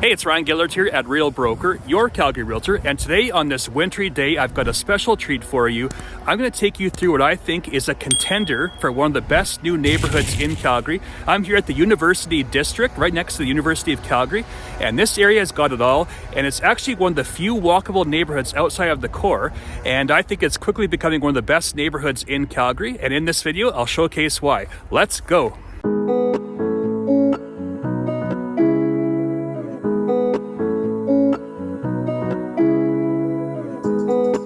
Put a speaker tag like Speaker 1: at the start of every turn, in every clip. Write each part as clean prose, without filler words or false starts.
Speaker 1: Hey, it's Ryan Gillard here at Real Broker, your Calgary Realtor, and today on this wintry day, I've got a special treat for you. I'm going to take you through what I think is a contender for one of the best new neighborhoods in Calgary. I'm here at the University District, right next to the University of Calgary, and this area has got it all, and it's actually one of the few walkable neighborhoods outside of the core, and I think it's quickly becoming one of the best neighborhoods in Calgary, and in this video, I'll showcase why. Let's go.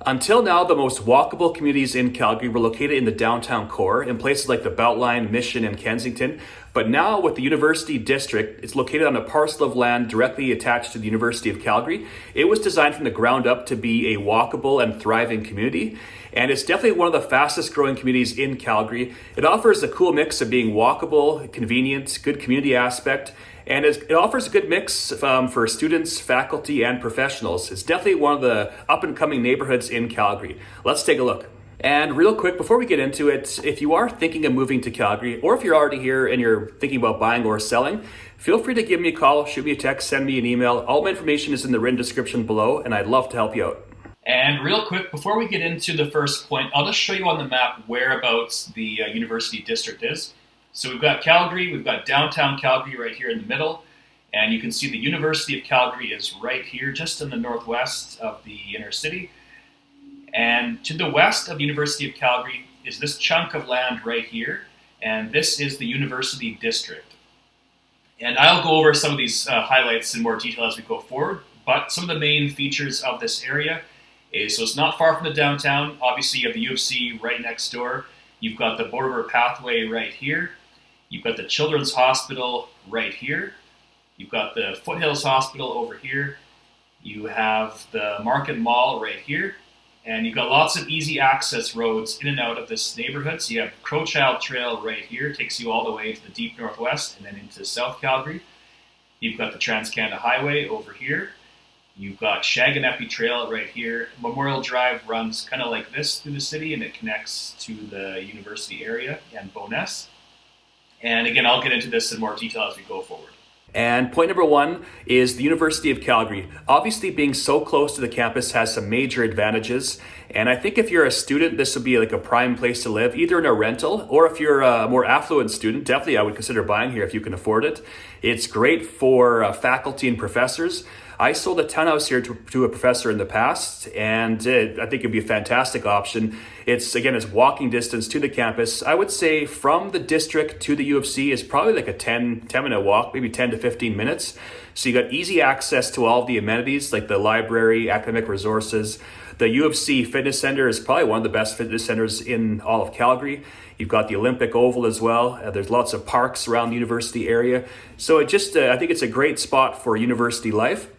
Speaker 1: Until now, the most walkable communities in Calgary were located in the downtown core, in places like the Beltline, Mission, and Kensington. But now with the University District, it's located on a parcel of land directly attached to the University of Calgary. It was designed from the ground up to be a walkable and thriving community. And it's definitely one of the fastest growing communities in Calgary. It offers a cool mix of being walkable, convenient, good community aspect, and it offers a good mix for students, faculty, and professionals. It's definitely one of the up-and-coming neighborhoods in Calgary. Let's take a look. And real quick, before we get into it, if you are thinking of moving to Calgary, or if you're already here and you're thinking about buying or selling, feel free to give me a call, shoot me a text, send me an email. All my information is in the written description below, and I'd love to help you out. And real quick, before we get into the first point, I'll just show you on the map whereabouts the University District is. So we've got Calgary, we've got downtown Calgary right here in the middle, and you can see the University of Calgary is right here, just in the northwest of the inner city. And to the west of the University of Calgary is this chunk of land right here, and this is the University District. And I'll go over some of these highlights in more detail as we go forward, but some of the main features of this area is, so it's not far from the downtown. Obviously you have the U of C right next door. You've got the Border Pathway right here. You've got the Children's Hospital right here. You've got the Foothills Hospital over here. You have the Market Mall right here. And you've got lots of easy access roads in and out of this neighborhood. So you have Crowchild Trail right here, takes you all the way to the deep northwest and then into South Calgary. You've got the Trans-Canada Highway over here. You've got Shaganeppy Trail right here. Memorial Drive runs kind of like this through the city, and it connects to the university area and Bowness. And again, I'll get into this in more detail as we go forward. And point number one is the University of Calgary. Obviously, being so close to the campus has some major advantages. And I think if you're a student, this would be like a prime place to live, either in a rental, or if you're a more affluent student, definitely I would consider buying here if you can afford it. It's great for faculty and professors. I sold a townhouse here to a professor in the past, and I think it'd be a fantastic option. It's walking distance to the campus. I would say from the district to the U of C is probably like a 10-minute walk, maybe 10 to 15 minutes. So you got easy access to all of the amenities like the library, academic resources. The U of C Fitness Center is probably one of the best fitness centers in all of Calgary. You've got the Olympic Oval as well. There's lots of parks around the university area. So I think it's a great spot for university life.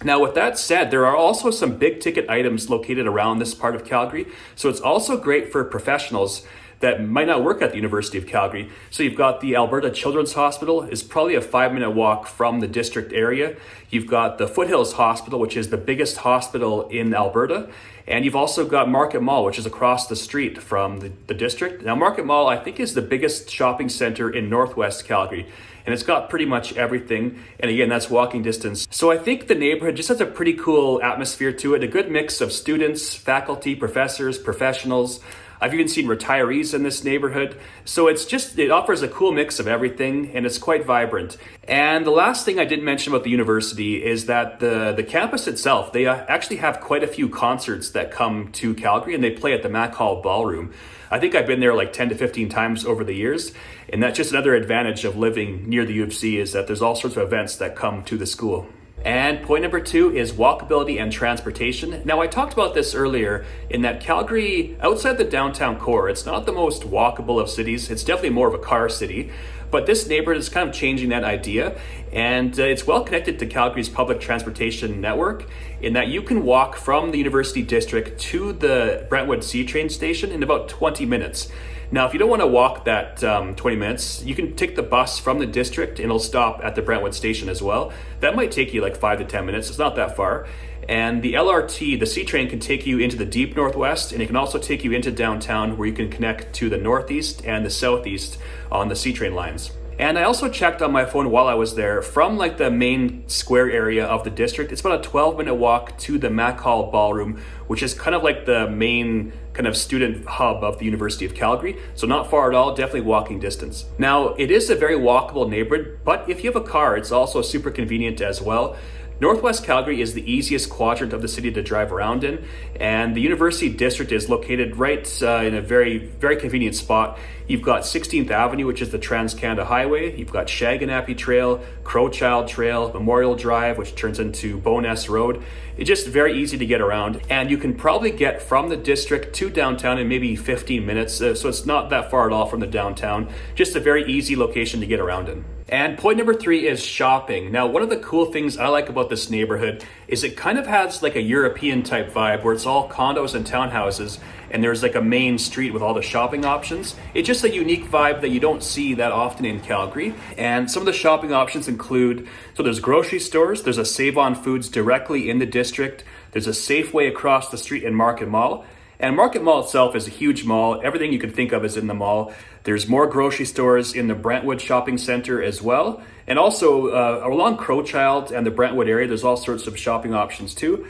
Speaker 1: Now, with that said, there are also some big ticket items located around this part of Calgary. So it's also great for professionals that might not work at the University of Calgary. So you've got the Alberta Children's Hospital, is probably a 5-minute walk from the district area. You've got the Foothills Hospital, which is the biggest hospital in Alberta. And you've also got Market Mall, which is across the street from the district. Now, Market Mall, I think, is the biggest shopping center in Northwest Calgary. And it's got pretty much everything. And again, that's walking distance. So I think the neighborhood just has a pretty cool atmosphere to it. A good mix of students, faculty, professors, professionals. I've even seen retirees in this neighborhood. So it offers a cool mix of everything, and it's quite vibrant. And the last thing I didn't mention about the university is that the campus itself, they actually have quite a few concerts that come to Calgary, and they play at the Mac Hall Ballroom. I think I've been there like 10 to 15 times over the years. And that's just another advantage of living near the U of C, is that there's all sorts of events that come to the school. And point number two is walkability and transportation. Now, I talked about this earlier in that Calgary, outside the downtown core, it's not the most walkable of cities. It's definitely more of a car city. But this neighborhood is kind of changing that idea, and it's well connected to Calgary's public transportation network in that you can walk from the University District to the Brentwood C train station in about 20 minutes. Now, if you don't want to walk that 20 minutes, you can take the bus from the district and it'll stop at the Brentwood station as well. That might take you like 5 to 10 minutes. It's not that far. And the LRT, the C train, can take you into the deep northwest, and it can also take you into downtown, where you can connect to the northeast and the southeast on the C train lines. And I also checked on my phone while I was there, from like the main square area of the district, it's about a 12-minute walk to the Mac Hall Ballroom, which is kind of like the main kind of student hub of the University of Calgary. So not far at all, definitely walking distance. Now, it is a very walkable neighborhood, but if you have a car, it's also super convenient as well. Northwest Calgary is the easiest quadrant of the city to drive around in, and the University District is located right in a very, very convenient spot. You've got 16th Avenue, which is the Trans-Canada Highway. You've got Shaganappy Trail, Crowchild Trail, Memorial Drive, which turns into Bowness Road. It's just very easy to get around, and you can probably get from the district to downtown in maybe 15 minutes, so it's not that far at all from the downtown. Just a very easy location to get around in. And point number 3 is shopping. Now, one of the cool things I like about this neighborhood is it kind of has like a European type vibe where it's all condos and townhouses, and there's like a main street with all the shopping options. It's just a unique vibe that you don't see that often in Calgary. And some of the shopping options include, so there's grocery stores, there's a Save On Foods directly in the district, there's a Safeway across the street in Market Mall. And Market Mall itself is a huge mall. Everything you can think of is in the mall. There's more grocery stores in the Brentwood Shopping Center as well. And also along Crowchild and the Brentwood area, there's all sorts of shopping options too.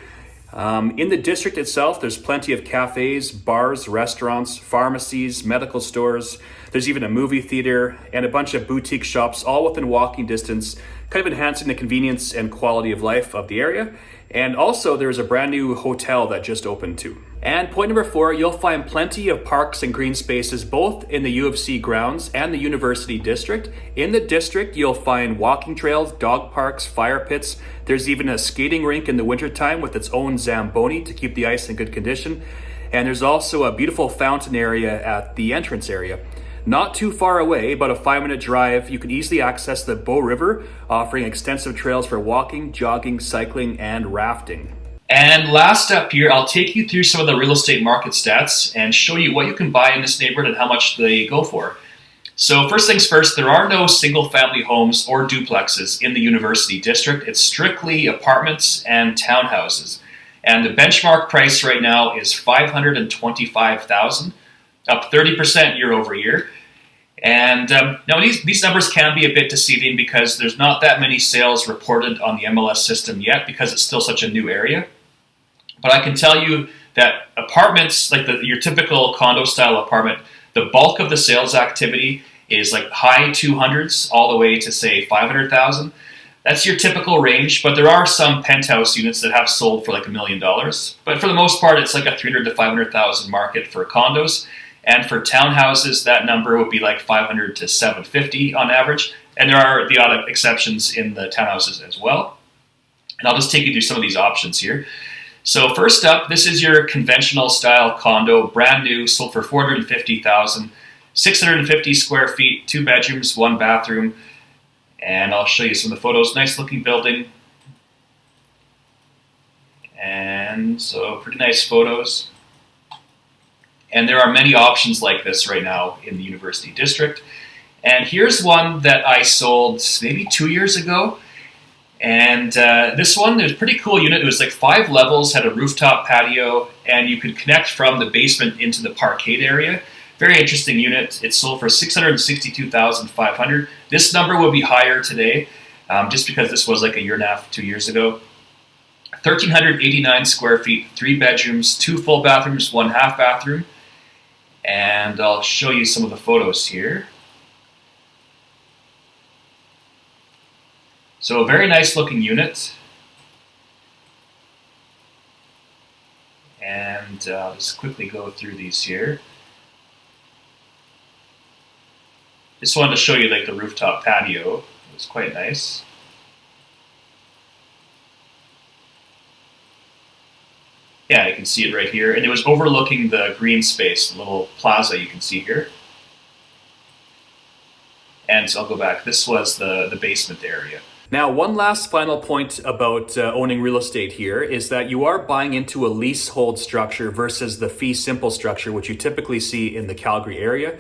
Speaker 1: In the district itself, there's plenty of cafes, bars, restaurants, pharmacies, medical stores. There's even a movie theater and a bunch of boutique shops, all within walking distance, kind of enhancing the convenience and quality of life of the area. And also there's a brand new hotel that just opened too. And point number 4, you'll find plenty of parks and green spaces both in the U of C grounds and the University District. In the district, you'll find walking trails, dog parks, fire pits. There's even a skating rink in the wintertime with its own Zamboni to keep the ice in good condition. And there's also a beautiful fountain area at the entrance area. Not too far away, about a 5-minute drive, you can easily access the Bow River, offering extensive trails for walking, jogging, cycling, and rafting. And last up here, I'll take you through some of the real estate market stats and show you what you can buy in this neighborhood and how much they go for. So first things first, there are no single-family homes or duplexes in the University District. It's strictly apartments and townhouses. And the benchmark price right now is $525,000, up 30% year over year. And now these numbers can be a bit deceiving because there's not that many sales reported on the MLS system yet because it's still such a new area. But I can tell you that apartments, like your typical condo-style apartment, the bulk of the sales activity is like high 200s all the way to, say, 500,000. That's your typical range, but there are some penthouse units that have sold for like $1 million. But for the most part, it's like a 300 to 500,000 market for condos. And for townhouses, that number would be like 500 to 750 on average. And there are the odd exceptions in the townhouses as well. And I'll just take you through some of these options here. So first up, this is your conventional style condo, brand new, sold for $450,000, 650 square feet, 2 bedrooms, 1 bathroom. And I'll show you some of the photos. Nice looking building. And so pretty nice photos. And there are many options like this right now in the University District. And here's one that I sold maybe 2 years ago. And this one, there's a pretty cool unit. It was like 5 levels, had a rooftop patio, and you could connect from the basement into the parkade area. Very interesting unit. It sold for $662,500. This number will be higher today, just because this was like a year and a half, 2 years ago. 1,389 square feet, 3 bedrooms, 2 full bathrooms, 1 half bathroom. And I'll show you some of the photos here. So a very nice looking unit. And I'll just quickly go through these here. Just wanted to show you like the rooftop patio. It was quite nice. Yeah, you can see it right here. And it was overlooking the green space, the little plaza you can see here. And so I'll go back. This was the basement area. Now, one last final point about owning real estate here is that you are buying into a leasehold structure versus the fee simple structure, which you typically see in the Calgary area.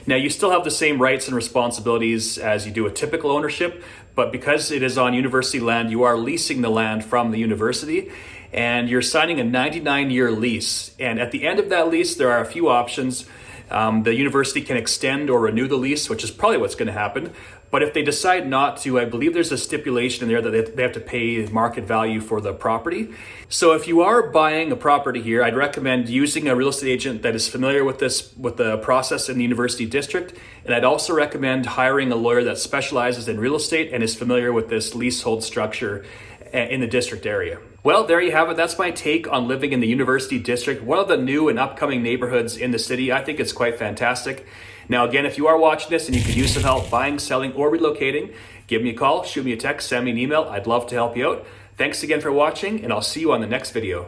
Speaker 1: Now, you still have the same rights and responsibilities as you do a typical ownership, but because it is on university land, you are leasing the land from the university, and you're signing a 99-year lease. And at the end of that lease, there are a few options. The university can extend or renew the lease, which is probably what's going to happen. But if they decide not to, I believe there's a stipulation in there that they have to pay market value for the property. So if you are buying a property here, I'd recommend using a real estate agent that is familiar with the process in the University District. And I'd also recommend hiring a lawyer that specializes in real estate and is familiar with this leasehold structure in the district area. Well, there you have it. That's my take on living in the University District, one of the new and upcoming neighborhoods in the city. I think it's quite fantastic. Now, again, if you are watching this and you could use some help buying, selling, or relocating, give me a call, shoot me a text, send me an email. I'd love to help you out. Thanks again for watching, and I'll see you on the next video.